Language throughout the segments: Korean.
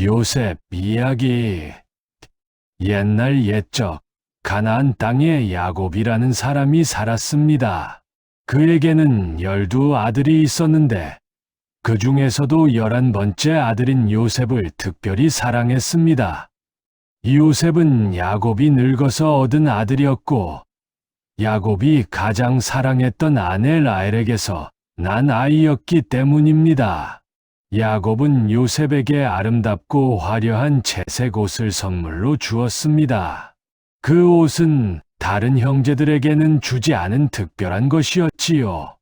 요셉 이야기. 옛날 옛적 가나안 땅에 야곱이라는 사람이 살았습니다. 그에게는 12아들이 있었는데 그 중에서도 11번째 아들인 요셉을 특별히 사랑했습니다. 요셉은 야곱이 늙어서 얻은 아들이었고 야곱이 가장 사랑했던 아내 라헬에게서 난 아이였기 때문입니다. 야곱은 요셉에게 아름답고 화려한 채색 옷을 선물로 주었습니다. 그 옷은 다른 형제들에게는 주지 않은 특별한 것이었지요.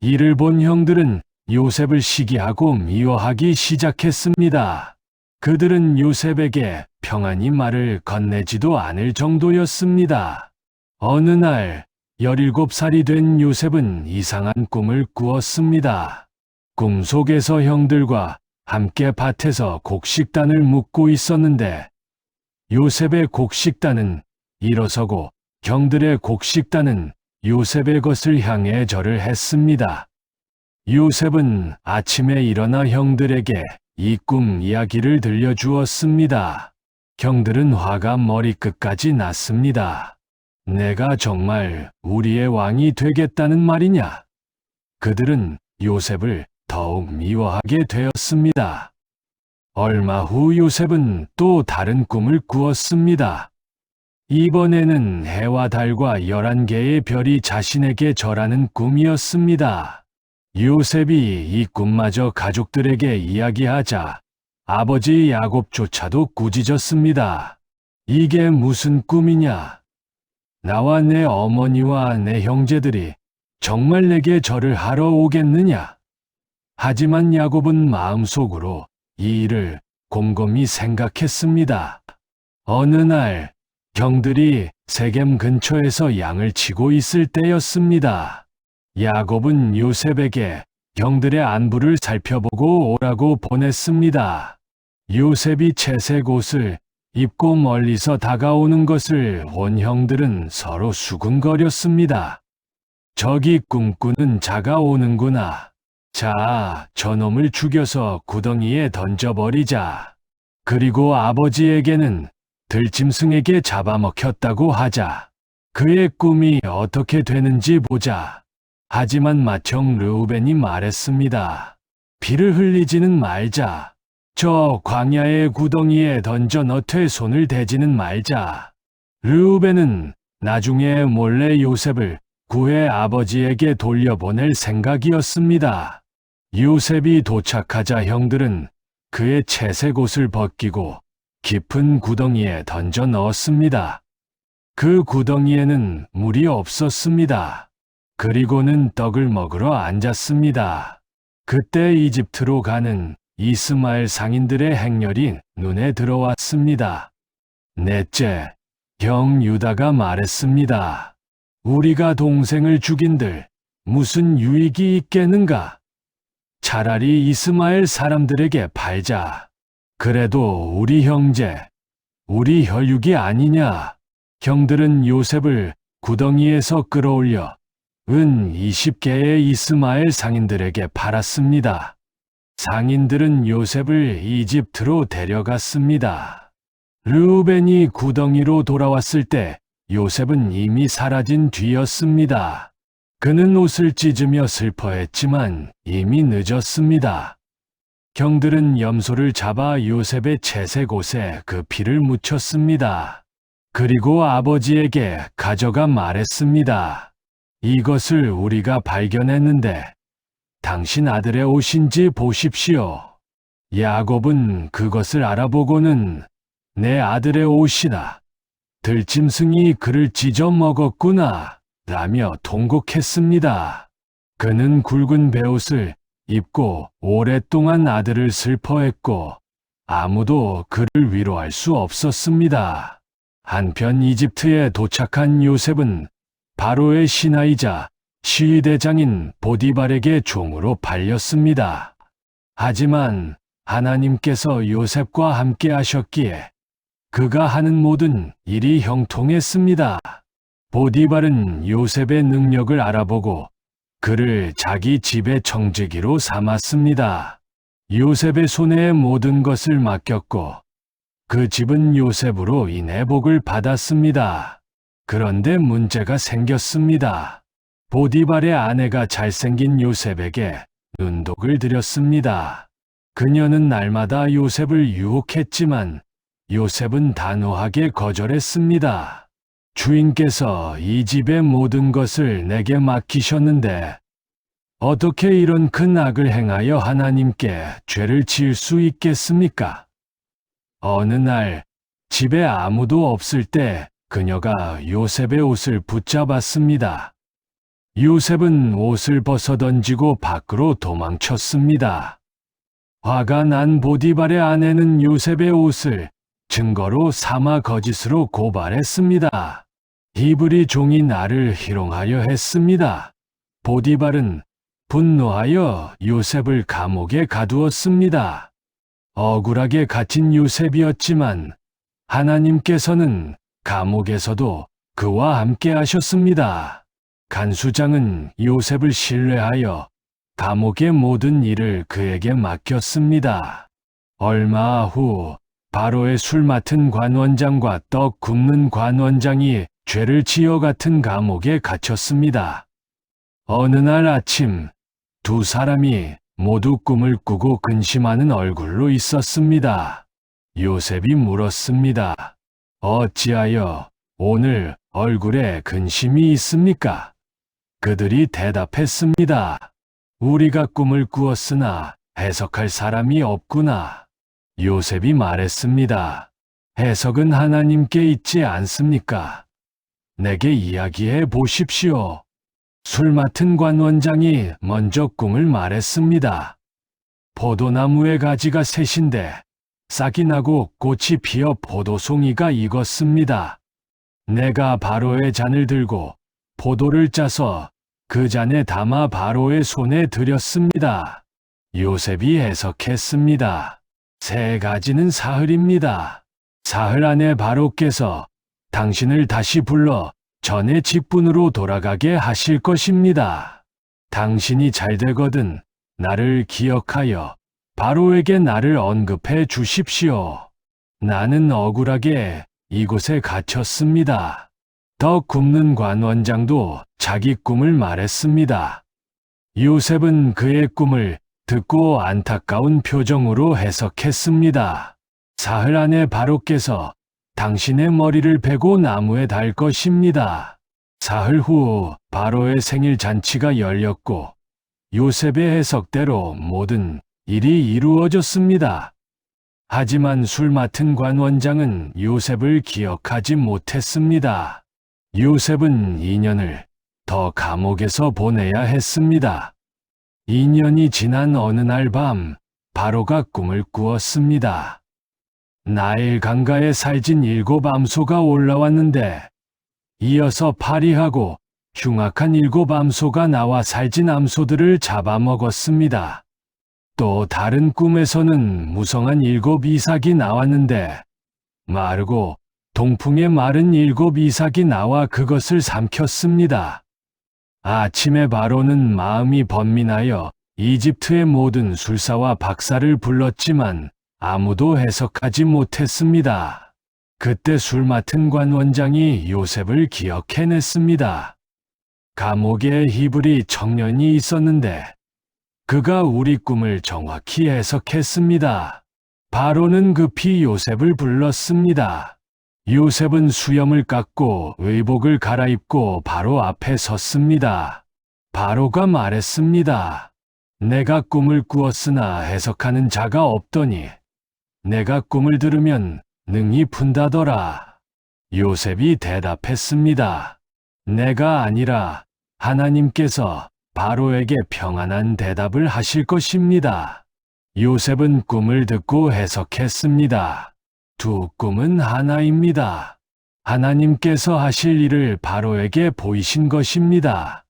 이를 본 형들은 요셉을 시기하고 미워하기 시작했습니다. 그들은 요셉에게 평안히 말을 건네지도 않을 정도였습니다. 어느 날 17살이 된 요셉은 이상한 꿈을 꾸었습니다. 꿈속에서 형들과 함께 밭에서 곡식단을 묶고 있었는데 요셉의 곡식단은 일어서고 형들의 곡식단은 요셉의 것을 향해 절을 했습니다. 요셉은 아침에 일어나 형들에게 이 꿈 이야기를 들려주었습니다. 형들은 화가 머리끝까지 났습니다. 내가 정말 우리의 왕이 되겠다는 말이냐? 그들은 요셉을 더욱 미워하게 되었습니다. 얼마 후 요셉은 또 다른 꿈을 꾸었습니다. 이번에는 해와 달과 11개의 별이 자신에게 절하는 꿈이었습니다. 요셉이 이 꿈마저 가족들에게 이야기하자 아버지 야곱조차도 꾸짖었습니다. 이게 무슨 꿈이냐? 나와 내 어머니와 내 형제들이 정말 내게 절을 하러 오겠느냐? 하지만 야곱은 마음속으로 이 일을 곰곰이 생각했습니다. 어느 날 형들이 세겜 근처에서 양을 치고 있을 때였습니다. 야곱은 요셉에게 형들의 안부를 살펴보고 오라고 보냈습니다. 요셉이 채색 옷을 입고 멀리서 다가오는 것을 본 형들은 서로 수군거렸습니다. 저기 꿈꾸는 자가 오는구나. 자, 저놈을 죽여서 구덩이에 던져버리자. 그리고 아버지에게는 들짐승에게 잡아먹혔다고 하자. 그의 꿈이 어떻게 되는지 보자. 하지만 맏형 르우벤이 말했습니다. 피를 흘리지는 말자. 저 광야의 구덩이에 던져 너트에 손을 대지는 말자. 르우벤은 나중에 몰래 요셉을 구해 아버지에게 돌려보낼 생각이었습니다. 요셉이 도착하자 형들은 그의 채색 옷을 벗기고 깊은 구덩이에 던져 넣었습니다. 그 구덩이에는 물이 없었습니다. 그리고는 떡을 먹으러 앉았습니다. 그때 이집트로 가는 이스마엘 상인들의 행렬이 눈에 들어왔습니다. 넷째, 형 유다가 말했습니다. 우리가 동생을 죽인들 무슨 유익이 있겠는가? 차라리 이스마엘 사람들에게 팔자. 그래도 우리 형제, 우리 혈육이 아니냐? 형들은 요셉을 구덩이에서 끌어올려 은 20개의 이스마엘 상인들에게 팔았습니다. 상인들은 요셉을 이집트로 데려갔습니다. 르우벤이 구덩이로 돌아왔을 때 요셉은 이미 사라진 뒤였습니다. 그는 옷을 찢으며 슬퍼했지만 이미 늦었습니다. 형들은 염소를 잡아 요셉의 채색 옷에 그 피를 묻혔습니다. 그리고 아버지에게 가져가 말했습니다. 이것을 우리가 발견했는데 당신 아들의 옷인지 보십시오. 야곱은 그것을 알아보고는 내 아들의 옷이다. 들짐승이 그를 찢어 먹었구나 라며 통곡했습니다. 그는 굵은 베옷을 입고 오랫동안 아들을 슬퍼했고 아무도 그를 위로할 수 없었습니다. 한편 이집트에 도착한 요셉은 바로의 신하이자 시위대장인 보디발에게 종으로 팔렸습니다. 하지만 하나님께서 요셉과 함께 하셨기에 그가 하는 모든 일이 형통했습니다. 보디발은 요셉의 능력을 알아보고 그를 자기 집의 청지기로 삼았습니다. 요셉의 손에 모든 것을 맡겼고 그 집은 요셉으로 인해 복을 받았습니다. 그런데 문제가 생겼습니다. 보디발의 아내가 잘생긴 요셉에게 은독을 들였습니다. 그녀는 날마다 요셉을 유혹했지만 요셉은 단호하게 거절했습니다. 주인께서 이 집의 모든 것을 내게 맡기셨는데 어떻게 이런 큰 악을 행하여 하나님께 죄를 지을 수 있겠습니까? 어느 날 집에 아무도 없을 때 그녀가 요셉의 옷을 붙잡았습니다. 요셉은 옷을 벗어 던지고 밖으로 도망쳤습니다. 화가 난 보디발의 아내는 요셉의 옷을 증거로 삼아 거짓으로 고발했습니다. 히브리 종이 나를 희롱하려 했습니다. 보디발은 분노하여 요셉을 감옥에 가두었습니다. 억울하게 갇힌 요셉이었지만 하나님께서는 감옥에서도 그와 함께 하셨습니다. 간수장은 요셉을 신뢰하여 감옥의 모든 일을 그에게 맡겼습니다. 얼마 후 바로의 술 맡은 관원장과 떡 굽는 관원장이 죄를 지어 같은 감옥에 갇혔습니다. 어느 날 아침 두 사람이 모두 꿈을 꾸고 근심하는 얼굴로 있었습니다. 요셉이 물었습니다. 어찌하여 오늘 얼굴에 근심이 있습니까? 그들이 대답했습니다. 우리가 꿈을 꾸었으나 해석할 사람이 없구나. 요셉이 말했습니다. 해석은 하나님께 있지 않습니까? 내게 이야기해 보십시오. 술 맡은 관원장이 먼저 꿈을 말했습니다. 포도나무의 가지가 셋인데 싹이 나고 꽃이 피어 포도송이가 익었습니다. 내가 바로의 잔을 들고 포도를 짜서 그 잔에 담아 바로의 손에 드렸습니다. 요셉이 해석했습니다. 세 가지는 사흘입니다. 사흘 안에 바로께서 당신을 다시 불러 전의 직분으로 돌아가게 하실 것입니다. 당신이 잘 되거든 나를 기억하여 바로에게 나를 언급해 주십시오. 나는 억울하게 이곳에 갇혔습니다. 떡 굽는 관원장도 자기 꿈을 말했습니다. 요셉은 그의 꿈을 듣고 안타까운 표정으로 해석했습니다. 사흘 안에 바로께서 당신의 머리를 베고 나무에 달 것입니다. 사흘 후 바로의 생일 잔치가 열렸고 요셉의 해석대로 모든 일이 이루어졌습니다. 하지만 술 맡은 관원장은 요셉을 기억하지 못했습니다. 요셉은 2년을 더 감옥에서 보내야 했습니다. 2년이 지난 어느 날 밤 바로가 꿈을 꾸었습니다. 나일 강가에 살진 7 암소가 올라왔는데 이어서 파리하고 흉악한 7 암소가 나와 살진 암소들을 잡아먹었습니다. 또 다른 꿈에서는 무성한 7 이삭이 나왔는데 마르고 동풍에 마른 7 이삭이 나와 그것을 삼켰습니다. 아침에 바로는 마음이 번민하여 이집트의 모든 술사와 박사를 불렀지만 아무도 해석하지 못했습니다. 그때 술 맡은 관원장이 요셉을 기억해냈습니다. 감옥에 히브리 청년이 있었는데 그가 우리 꿈을 정확히 해석했습니다. 바로는 급히 요셉을 불렀습니다. 요셉은 수염을 깎고 의복을 갈아입고 바로 앞에 섰습니다. 바로가 말했습니다. 내가 꿈을 꾸었으나 해석하는 자가 없더니 내가 꿈을 들으면 능히 푼다더라. 요셉이 대답했습니다. 내가 아니라 하나님께서 바로에게 평안한 대답을 하실 것입니다. 요셉은 꿈을 듣고 해석했습니다. 두 꿈은 하나입니다. 하나님께서 하실 일을 바로에게 보이신 것입니다.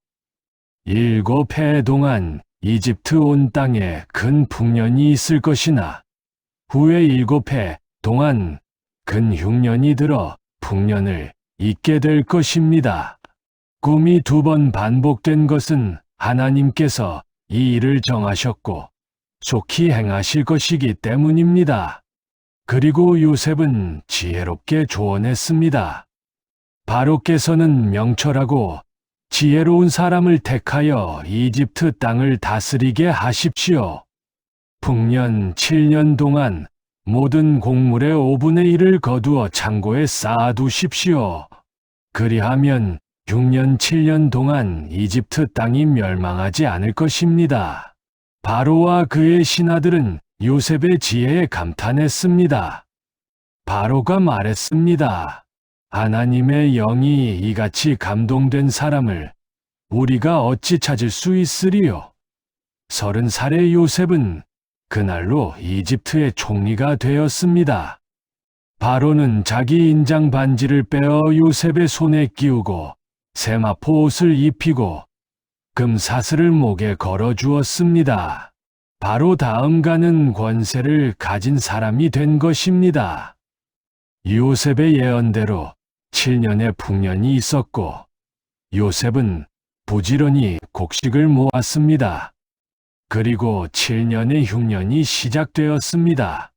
7해 동안 이집트 온 땅에 큰 풍년이 있을 것이나 후에 7해 동안 큰 흉년이 들어 풍년을 잊게 될 것입니다. 꿈이 2번 반복된 것은 하나님께서 이 일을 정하셨고 속히 행하실 것이기 때문입니다. 그리고 요셉은 지혜롭게 조언했습니다. 바로께서는 명철하고 지혜로운 사람을 택하여 이집트 땅을 다스리게 하십시오. 풍년 7년 동안 모든 곡물의 5분의 1을 거두어 창고에 쌓아두십시오. 그리하면 6년 7년 동안 이집트 땅이 멸망하지 않을 것입니다. 바로와 그의 신하들은 요셉의 지혜에 감탄했습니다. 바로가 말했습니다. 하나님의 영이 이같이 감동된 사람을 우리가 어찌 찾을 수 있으리요? 30살의 요셉은 그날로 이집트의 총리가 되었습니다. 바로는 자기 인장 반지를 빼어 요셉의 손에 끼우고 세마포 옷을 입히고 금 사슬을 목에 걸어 주었습니다. 바로 다음가는 권세를 가진 사람이 된 것입니다. 요셉의 예언대로 7년의 풍년이 있었고 요셉은 부지런히 곡식을 모았습니다. 그리고 7년의 흉년이 시작되었습니다.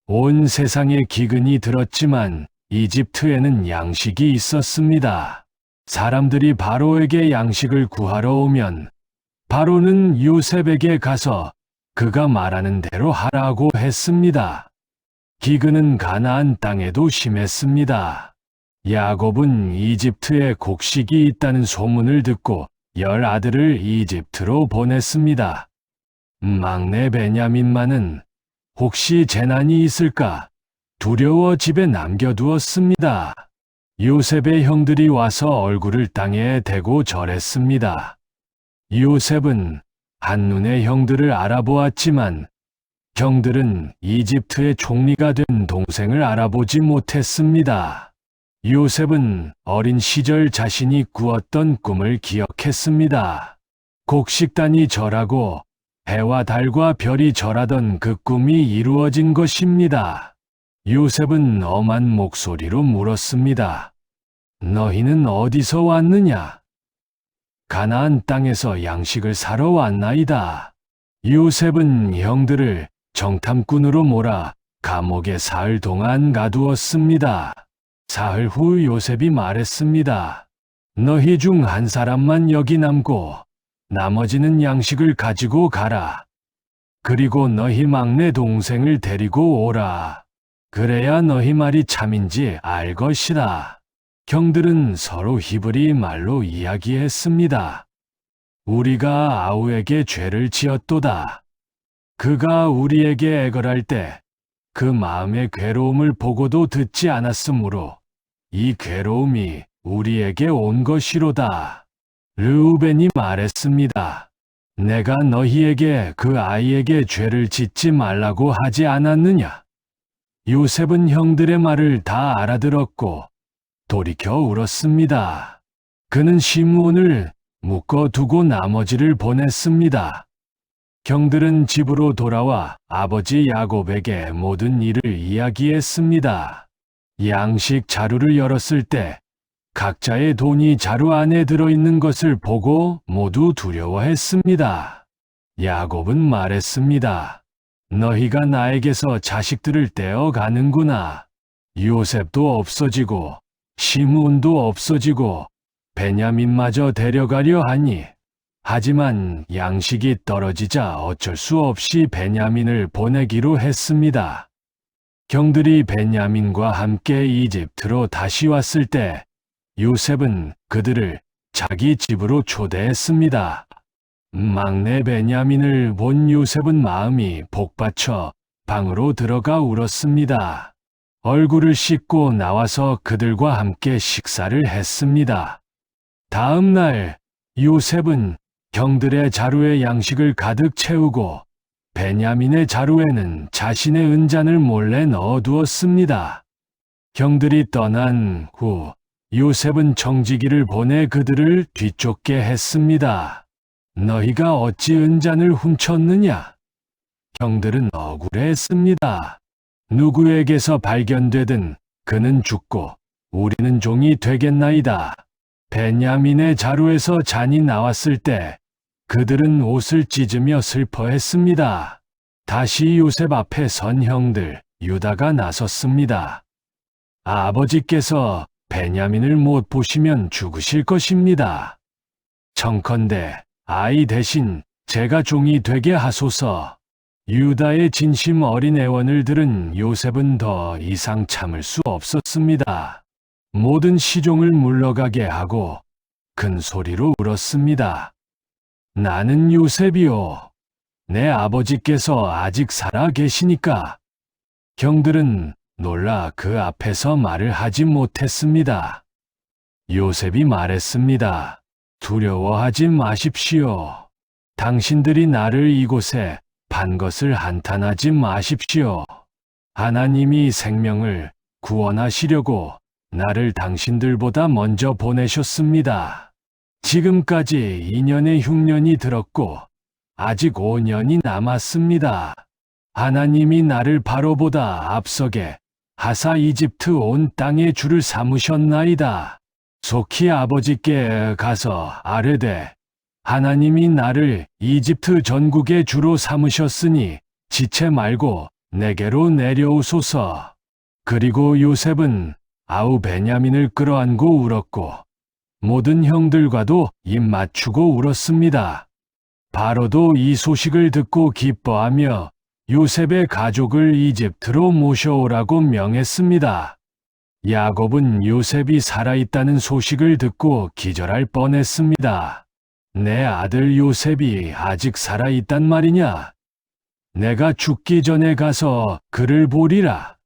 온 세상에 기근이 들었지만 이집트에는 양식이 있었습니다. 사람들이 바로에게 양식을 구하러 오면 바로는 요셉에게 가서 그가 말하는 대로 하라고 했습니다. 기근은 가나안 땅에도 심했습니다. 야곱은 이집트에 곡식이 있다는 소문을 듣고 10 아들을 이집트로 보냈습니다. 막내 베냐민만은 혹시 재난이 있을까 두려워 집에 남겨두었습니다. 요셉의 형들이 와서 얼굴을 땅에 대고 절했습니다. 요셉은 한눈에 형들을 알아보았지만 형들은 이집트의 총리가 된 동생을 알아보지 못했습니다. 요셉은 어린 시절 자신이 꾸었던 꿈을 기억했습니다. 곡식단이 절하고 해와 달과 별이 절하던 그 꿈이 이루어진 것입니다. 요셉은 엄한 목소리로 물었습니다. 너희는 어디서 왔느냐? 가나안 땅에서 양식을 사러 왔나이다. 요셉은 형들을 정탐꾼으로 몰아 감옥에 사흘 동안 가두었습니다. 사흘 후 요셉이 말했습니다. 너희 중 한 사람만 여기 남고 나머지는 양식을 가지고 가라. 그리고 너희 막내 동생을 데리고 오라. 그래야 너희 말이 참인지 알 것이라. 형들은 서로 히브리 말로 이야기했습니다. 우리가 아우에게 죄를 지었도다. 그가 우리에게 애걸할 때 그 마음의 괴로움을 보고도 듣지 않았으므로 이 괴로움이 우리에게 온 것이로다. 르우벤이 말했습니다. 내가 너희에게 그 아이에게 죄를 짓지 말라고 하지 않았느냐? 요셉은 형들의 말을 다 알아들었고 돌이켜 울었습니다. 그는 시므온을 묶어두고 나머지를 보냈습니다. 형들은 집으로 돌아와 아버지 야곱에게 모든 일을 이야기했습니다. 양식 자루를 열었을 때 각자의 돈이 자루 안에 들어있는 것을 보고 모두 두려워했습니다. 야곱은 말했습니다. 너희가 나에게서 자식들을 떼어가는구나. 요셉도 없어지고 시므온도 없어지고 베냐민마저 데려가려 하니 하지만 양식이 떨어지자 어쩔 수 없이 베냐민을 보내기로 했습니다. 형들이 베냐민과 함께 이집트로 다시 왔을 때 요셉은 그들을 자기 집으로 초대했습니다. 막내 베냐민을 본 요셉은 마음이 복받쳐 방으로 들어가 울었습니다. 얼굴을 씻고 나와서 그들과 함께 식사를 했습니다. 다음 날 요셉은 형들의 자루에 양식을 가득 채우고 베냐민의 자루에는 자신의 은잔을 몰래 넣어두었습니다. 형들이 떠난 후 요셉은 청지기를 보내 그들을 뒤쫓게 했습니다. 너희가 어찌 은잔을 훔쳤느냐? 형들은 억울해했습니다. 누구에게서 발견되든 그는 죽고 우리는 종이 되겠나이다. 베냐민의 자루에서 잔이 나왔을 때 그들은 옷을 찢으며 슬퍼했습니다. 다시 요셉 앞에 선 형들 유다가 나섰습니다. 아버지께서 베냐민을 못 보시면 죽으실 것입니다. 청컨대 아이 대신 제가 종이 되게 하소서. 유다의 진심 어린 애원을 들은 요셉은 더 이상 참을 수 없었습니다. 모든 시종을 물러가게 하고 큰 소리로 울었습니다. 나는 요셉이요. 내 아버지께서 아직 살아 계시니까. 형들은 놀라 그 앞에서 말을 하지 못했습니다. 요셉이 말했습니다. 두려워하지 마십시오. 당신들이 나를 이곳에 판 것을 한탄하지 마십시오. 하나님이 생명을 구원하시려고 나를 당신들보다 먼저 보내셨습니다. 지금까지 2년의 흉년이 들었고 아직 5년이 남았습니다. 하나님이 나를 바로보다 앞서게 하사 이집트 온 땅에 주를 삼으셨나이다. 속히 아버지께 가서 아뢰되 하나님이 나를 이집트 전국의 주로 삼으셨으니 지체 말고 내게로 내려오소서. 그리고 요셉은 아우 베냐민을 끌어안고 울었고 모든 형들과도 입 맞추고 울었습니다. 바로도 이 소식을 듣고 기뻐하며 요셉의 가족을 이집트로 모셔오라고 명했습니다. 야곱은 요셉이 살아있다는 소식을 듣고 기절할 뻔했습니다. 내 아들 요셉이 아직 살아있단 말이냐? 내가 죽기 전에 가서 그를 보리라.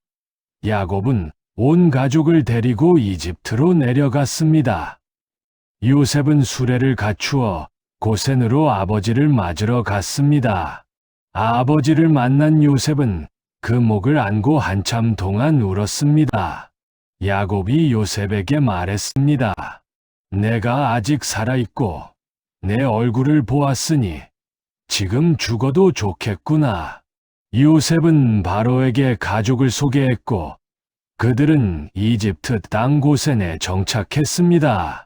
야곱은 온 가족을 데리고 이집트로 내려갔습니다. 요셉은 수레를 갖추어 고센으로 아버지를 맞으러 갔습니다. 아버지를 만난 요셉은 그 목을 안고 한참 동안 울었습니다. 야곱이 요셉에게 말했습니다. 내가 아직 살아있고 내 얼굴을 보았으니 지금 죽어도 좋겠구나. 요셉은 바로에게 가족을 소개했고 그들은 이집트 땅 고센에 정착했습니다.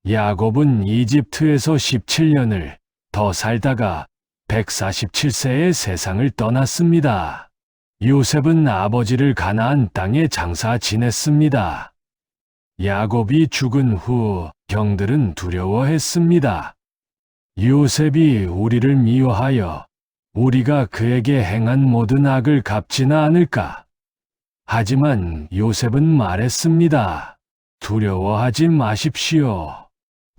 야곱은 이집트에서 17년을 더 살다가 147세에 세상을 떠났습니다. 요셉은 아버지를 가나안 땅에 장사 지냈습니다. 야곱이 죽은 후 형들은 두려워했습니다. 요셉이 우리를 미워하여 우리가 그에게 행한 모든 악을 갚지나 않을까? 하지만 요셉은 말했습니다. 두려워하지 마십시오.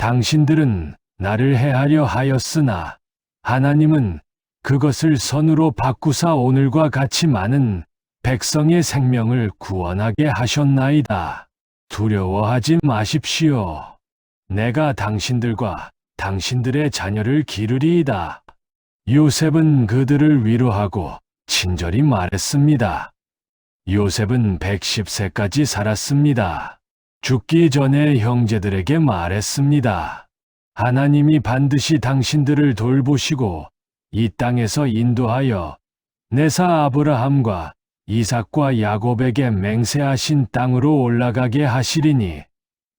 당신들은 나를 해하려 하였으나 하나님은 그것을 선으로 바꾸사 오늘과 같이 많은 백성의 생명을 구원하게 하셨나이다. 두려워하지 마십시오. 내가 당신들과 당신들의 자녀를 기르리이다. 요셉은 그들을 위로하고 친절히 말했습니다. 요셉은 110세까지 살았습니다. 죽기 전에 형제들에게 말했습니다. 하나님이 반드시 당신들을 돌보시고 이 땅에서 인도하여 내사 아브라함과 이삭과 야곱에게 맹세하신 땅으로 올라가게 하시리니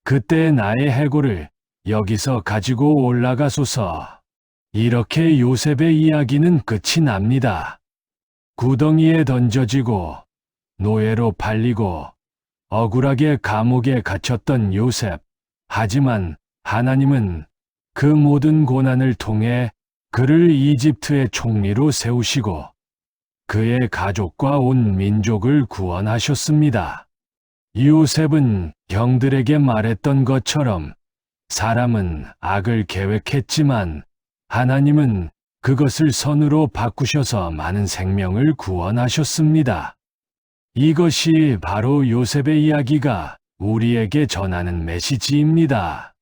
그때 나의 해골을 여기서 가지고 올라가소서. 이렇게 요셉의 이야기는 끝이 납니다. 구덩이에 던져지고 노예로 팔리고 억울하게 감옥에 갇혔던 요셉. 하지만 하나님은 그 모든 고난을 통해 그를 이집트의 총리로 세우시고 그의 가족과 온 민족을 구원하셨습니다. 요셉은 형들에게 말했던 것처럼 사람은 악을 계획했지만 하나님은 그것을 선으로 바꾸셔서 많은 생명을 구원하셨습니다. 이것이 바로 요셉의 이야기가 우리에게 전하는 메시지입니다.